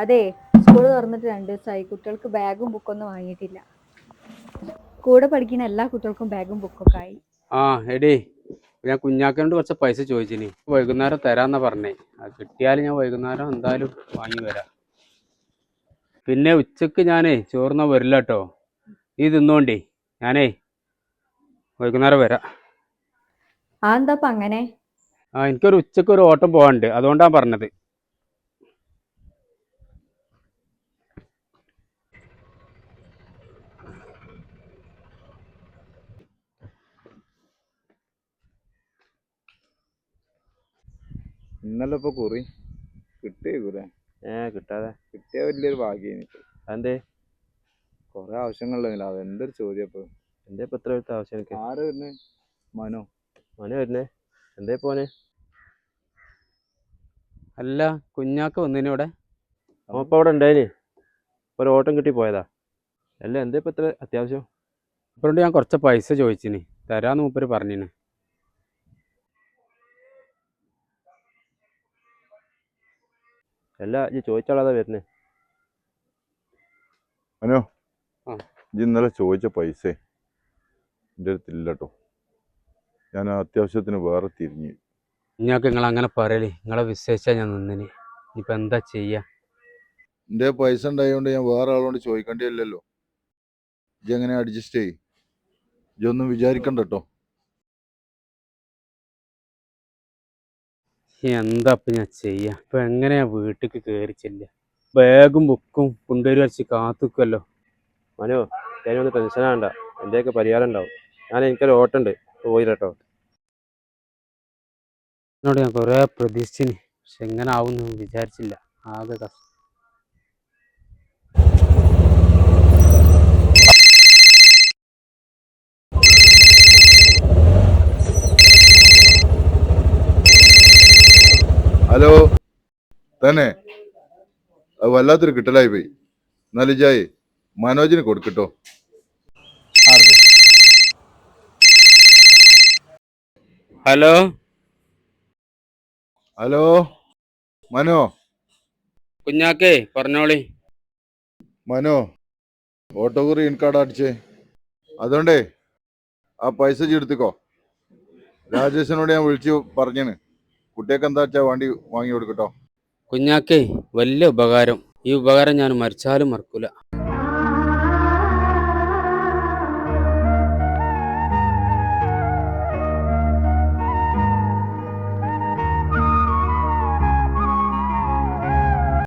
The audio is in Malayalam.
അതെ, സ്കൂൾ തുറന്നിട്ട് 2 ദിവസമായി. കുട്ടികൾക്ക് ബാഗും ബുക്കൊന്നും വാങ്ങിയിട്ടില്ല. കൂടെ പഠിക്കുന്ന എല്ലാ കുട്ടികൾക്കും ബാഗും ബുക്കൊക്കെ ആയി. ആ എടീ, ഞാൻ കുഞ്ഞാക്കനോട് കുറച്ച് പൈസ ചോദിച്ചിനി. വൈകുന്നേരം തരാന്നാ പറഞ്ഞേ. അത് കിട്ടിയാൽ ഞാൻ വൈകുന്നേരം എന്തായാലും വാങ്ങി വരാം. പിന്നെ ഉച്ചക്ക് ഞാനേ ചോറിനാ വരില്ല കേട്ടോ. നീ തിന്നോണ്ടേ, ഞാനേ വൈകുന്നേരം വരാം. എന്താപ്പ അങ്ങനെ? എനിക്കൊരു ഉച്ചക്ക് ഒരു ഓട്ടം പോകാനുണ്ട്, അതുകൊണ്ടാണ് പറഞ്ഞത്. ഇന്നലെ ഇപ്പൊ കുറി കിട്ടിയേക്കൂലേ? കിട്ടാതെ കിട്ടിയ വലിയൊരു ഭാഗ്യം. അതെന്തേ? കൊറേ ആവശ്യങ്ങളില്ല. അതെന്തൊരു ചോദ്യം ഇപ്പൊ. എന്തേ ഇപ്പൊ എത്ര എടുത്ത ആവശ്യം എനിക്ക്? ആര് വരുന്നേ? മനോ വരുന്നേ? എന്തേ പോനെ? അല്ല, കുഞ്ഞാക്ക വന്നിനി ഇവിടെ? അപ്പൊ അവിടെ ഉണ്ടായിനി, ഒരു ഓട്ടം കിട്ടി പോയതാ. അല്ല, എന്തേ ഇപ്പൊ ഇത്ര അത്യാവശ്യം? അപ്പോഴുണ്ട് ഞാൻ കുറച്ച് പൈസ ചോദിച്ചിനി, തരാന്ന് മൂപ്പര് പറഞ്ഞിന്. അല്ല, ഈ ചോദിച്ചാളാതാ വരുന്നേ. മനോ, ആ. ഇന്നലെ ചോദിച്ച പൈസ എൻ്റെ അടുത്തില്ല കേട്ടോ. ഞാൻ അത്യാവശ്യത്തിന് വേറെ തിരിഞ്ഞു. കുഞ്ഞാക്ക നിങ്ങൾ അങ്ങനെ പറയല്, നിങ്ങളെ വിശ്വസിച്ചാ ഞാൻ നിന്നിനി. ഇപ്പൊ എന്താ ചെയ്യാ? എൻ്റെ പൈസ ഉണ്ടായതുകൊണ്ട് ഞാൻ വേറെ ആളോട് ചോദിക്കേണ്ടിയില്ലല്ലോ. എങ്ങനെ അഡ്ജസ്റ്റ് ചെയ്യും? ഇതൊന്നും വിചാരിക്കണ്ട കേട്ടോ. എന്താ ഇപ്പൊ ഞാൻ ചെയ്യാ? ഇപ്പൊ എങ്ങനെയാ വീട്ടിക്ക് കയറി ചെല്ലുക? ബാഗും ബുക്കും കൊണ്ടുവരി വരച്ച് കാത്തുക്കല്ലോ. മനോ, ഞാനൊന്ന് ടെൻഷനാണ്ട, എന്റെയൊക്കെ പരിഹാരം ഉണ്ടാവും. എനിക്കൊരു ഓട്ടുണ്ട്, പോയില്ല കേട്ടോ. എന്നോട് ഞാൻ കുറേ പ്രതീക്ഷിച്ചിന്, പക്ഷെ എങ്ങനെ ആവുന്നു വിചാരിച്ചില്ല. ആകെ കഷ്ടം. ഹലോ, തന്നെ അത് വല്ലാത്തൊരു കിട്ടലായി പോയി. എന്നാലും ജായി മനോജിന് കൊടുക്കട്ടോ. ഹലോ ഹലോ മനോ. കുഞ്ഞാക്കേ, പറഞ്ഞോളി. മനോ, ഓട്ടോ കുറി എനിക്കാടാ അടിച്ചേ. അതുകൊണ്ടേ ആ പൈസ എടുത്തുക്കോ. രാജേഷിനോട് ഞാൻ വിളിച്ചു പറഞ്ഞേന്, കുട്ടിയൊക്കെ എന്താ വെച്ചാ വണ്ടി വാങ്ങി കൊടുക്കട്ടോ. കുഞ്ഞാക്കേ, വലിയ ഉപകാരം. ഈ ഉപകാരം ഞാൻ മരിച്ചാലും മറക്കൂല.